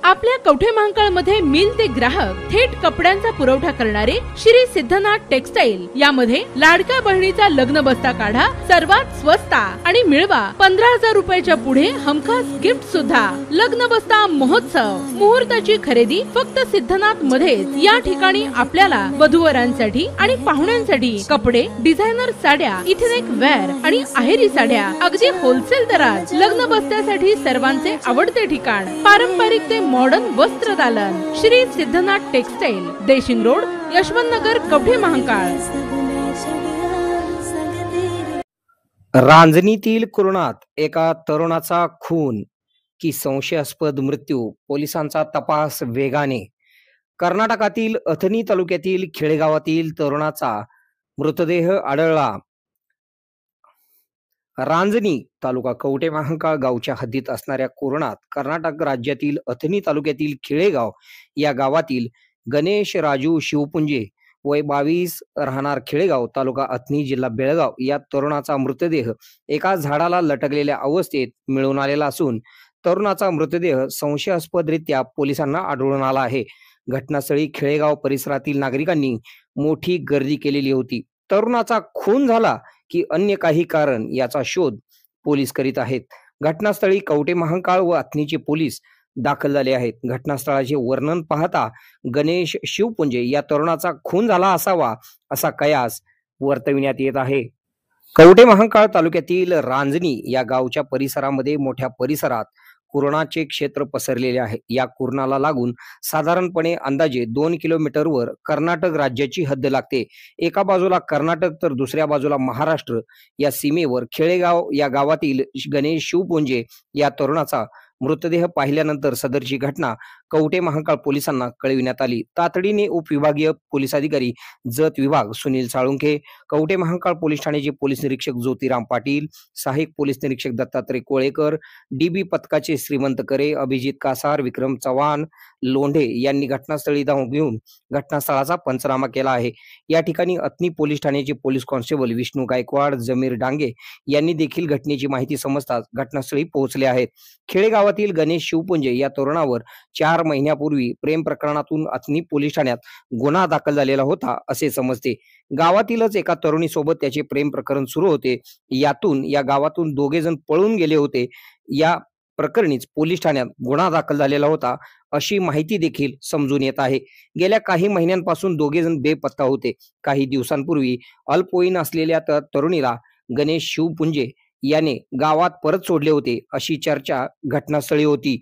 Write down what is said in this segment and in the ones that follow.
आपल्या कवठे महांकाळ मध्ये मिल ते ग्राहक थेट कपड्यांचा पुरवठा करणारे श्री सिद्धनाथ टेक्सटाईल यामध्ये लाडक्या बहिणीचा लग्न बस्ता काढा सर्वात स्वस्त आणि मिळवा 15,000 रुपयाच्या पुढे हमखास गिफ्ट सुद्धा। लग्न बस्ता महोत्सव मुहूर्ताची खरेदी फक्त सिद्धनाथ मध्येच। या ठिकाणी आपल्याला वधूवरांसाठी आणि पाहुण्यांसाठी कपडे, डिझायनर साड्या, इथेनिक वेअर आणि आहेरी साड्या अगदी होलसेल दरात। लग्न बस्त्यासाठी सर्वांचे आवडते ठिकाण पारंपरिक ते मॉडर्न वस्त्र दालन श्री सिद्धनाथ टेक्सटाईल, देशिंग रोड, यशवंत नगर, कवठे महांकाळ। रांजणीतील कुरणात एका तरुणाचा खून की संशयास्पद मृत्यू, पोलिसांचा तपास वेगाने। कर्नाटकातील अथनी तालुक्यातील खेडेगावातील तरुणाचा मृतदेह आढळला। रांजणी तालुका कवठे महांकाळ गावच्या हद्दीत असणाऱ्या कुरणात कर्नाटक राज्यातील अथनी तालुक्यातील खेडेगाव या गावातील गणेश राजू शिवपुंजे वय 22 राहणार खेडेगाव तालुका अथनी जिल्हा बेळगाव या तरुणाचा मृतदेह एका झाडाला लटकलेल्या अवस्थेत मिळून आलेला असून तरुणाचा मृतदेह संशयास्पदरित्या पोलिसांना आढळून आला आहे। घटनास्थळी खेडेगाव परिसरातील नागरिकांनी मोठी गर्दी केलेली होती। तरुणाचा खून झाला की अन्य काही कारण याचा शोध पोलीस करीत आहेत। घटनास्थळी कवठे महांकाळ व अथनीचे पोलीस दाखल झाले आहेत। घटनास्थळाचे वर्णन पाहता गणेश शिवपुंजे या तरुणाचा खून झाला असावा असा कयास वर्तविण्यात येत आहे। कवठे महांकाळ तालुक्यातील रांजणी या गावच्या परिसरामध्ये मोठ्या परिसरात कुरणाचे क्षेत्र पसरलेले आहे। या कुरणाला लागून साधारणपणे अंदाजे 2 किलोमीटरवर कर्नाटक राज्याची हद्द लागते। एका बाजूला कर्नाटक तर दुसऱ्या बाजूला महाराष्ट्र। या सीमेवर खेडेगाव या गावातील गणेश शिवपुंजे या तरुणाचा मृतदेह पाहिल्यानंतर सदरची घटना कवठे महांकाळ पोलिसांना कळविण्यात आली। तातडीने उपविभागीय पोलीस अधिकारी जत विभाग सुनील साळुंखे, कवठे महांकाळ पोलीस ठाण्याचे पोलीस निरीक्षक ज्योतिराम पाटील, सहाय्यक पोलीस निरीक्षक दत्तात्रय कोळेकर, डीबी पथकाचे श्रीमंत करे, अभिजित कासार, विक्रम चव्हाण, लोंढे यांनी घटनास्थळी धाव घेऊन घटनास्थळाचा पंचनामा केला आहे। या ठिकाणी अथनी पोलीस ठाण्याचे पोलीस कॉन्स्टेबल विष्णू गायकवाड, जमीर डांगे यांनी देखील घटनेची माहिती समजताच घटनास्थळी पोहोचले आहेत। खेडेगावातील गणेश शिवपुंजे या तरुणावर 4 महिन्यापूर्वी प्रेम प्रकरणातून अथनी पोलीस ठाण्यात गुन्हा दाखल झालेला होता असे समजते। गावातीलच एका तरुणीसोबत त्याचे प्रेम प्रकरण सुरू होते। यातून या गावातून दोघे जण पळून गेले होते। या प्रकरणीच पोलीस ठाण्यात गुन्हा दाखल झालेला होता अशी माहिती देखील समजून येत आहे। गेल्या काही महिन्यांपासून दोघे जण बेपत्ता होते। काही दिवसांपूर्वी अल्पवयीन असलेल्या तरुणीला गणेश शिवपुंजे याने गावात परत सोडले होते अशी चर्चा घटनास्थळी होती।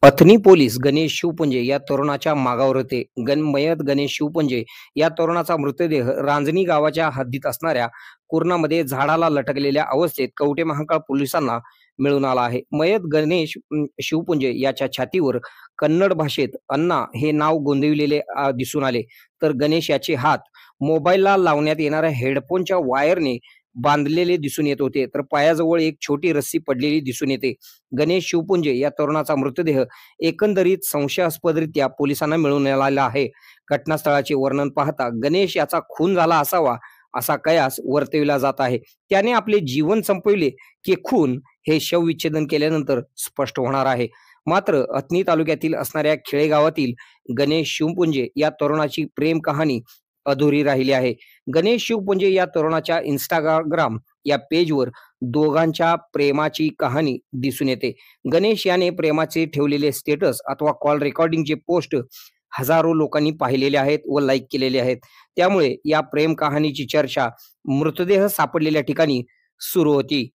अथनी पोलीस गणेश शिवपुंजे या तरुणाच्या मागावर होते। मयत गणेश शिवपुंजे या तरुणाचा मृतदेह रांजणी गावाच्या हद्दीत असणाऱ्या कुरणामध्ये झाडाला लटकलेल्या अवस्थेत कवठे महांकाळ पोलिसांना मिळून आला आहे। मयत गणेश शिवपुंजे याच्या छातीवर कन्नड भाषेत अण्णा हे नाव गोंदविलेले दिसून आले, तर गणेश याचे हात मोबाईलला लावण्यात येणाऱ्या हेडफोनच्या वायरने बांधलेले दिसून येत होते, तर पायाजवळ एक छोटी रस्सी पडलेली दिसून येते। गणेश शिवपुंजे या तरुणाचा मृतदेह एकंदरीत संशयास्पदरित्या पोलिसांना मिळून आलेला आहे। घटनास्थळाचे वर्णन पाहता गणेश याचा खून झाला असावा असा कयास वर्तविला जात आहे। त्याने आपले जीवन संपविले की खून हे शवविच्छेदन केल्यानंतर स्पष्ट होणार आहे। मात्र अथनी तालुक्यातील असणाऱ्या खेडेगावातील गणेश शिवपुंजे या तरुणाची प्रेम कहाणी अधुरी राहिली आहे। गणेश शिवपुंजे या तरुणाच्या इंस्टाग्राम या पेजवर दोघांच्या प्रेमाची कहाणी दिसून येते। गणेश याने प्रेमाचे ठेवलेले स्टेटस अथवा कॉल रेकॉर्डिंगचे पोस्ट हजारो लोकांनी पाहिलेले आहेत व लाईक केलेले आहेत। त्यामुळे या प्रेम कहाणीची चर्चा मृतदेह सापडलेल्या ठिकाणी सुरू होती।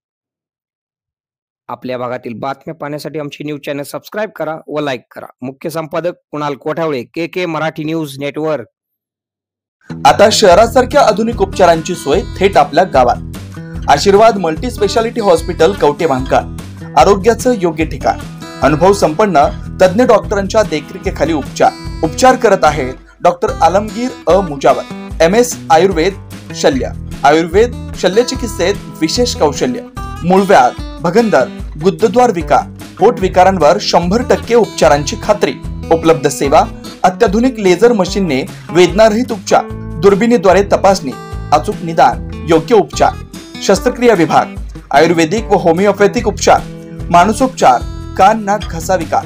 आपल्या भागातील बातम्या पाहण्यासाठी आमची न्यूज चॅनल सबस्क्राईब करा व लाईक करा। मुख्य संपादक कुणाल कोठावळे, के मराठी न्यूज नेटवर्क। आता शहरासारख्या आधुनिक उपचारांची सोय थेट आपल्या गावात। आशीर्वाद multi speciality hospital Kavathe Mahankal, आरोग्याचं योग्य ठिकाण। अनुभव संपन्न तज्ञ डॉक्टरांच्या देखरेखीखाली उपचार करत आहेत डॉक्टर आलमगीर मुजावर, MS आयुर्वेद शल्य। आयुर्वेद शल्य चिकित्सेत विशेष कौशल्य। मूळव्याध, भगंदर, गुदद्वार विकार, पोट विकारांवर 100% उपचारांची खात्री। उपलब्ध सेवा अत्याधुनिक लेझर मशीनने वेदनारहित उपचार, दुर्बिणीद्वारे तपासणी, अचूक निदान, योग्य उपचार। शस्त्रक्रिया विभाग, आयुर्वेदिक व होमिओपॅथिक उपचार, मानसोपचार, कान नाक घसा विकार,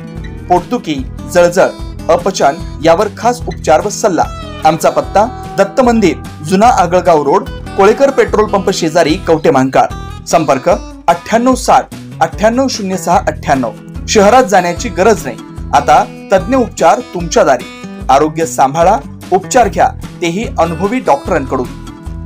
पोटदुखी, जळजळ, अपचन यावर खास उपचार व सल्ला. आमचा पत्ता दत्त मंदिर, जुना Agalgaon road, Kolekar petrol pump शेजारी, कवठे महांकाळ. संपर्क 9860 9806 98. शहरात जाण्याची गरज नाही. आता तज्ञ उपचार तुमच्या दारी. आरोग्य सांभाळा, उपचार घ्या, तेही अनुभवी डॉक्टरांकडून.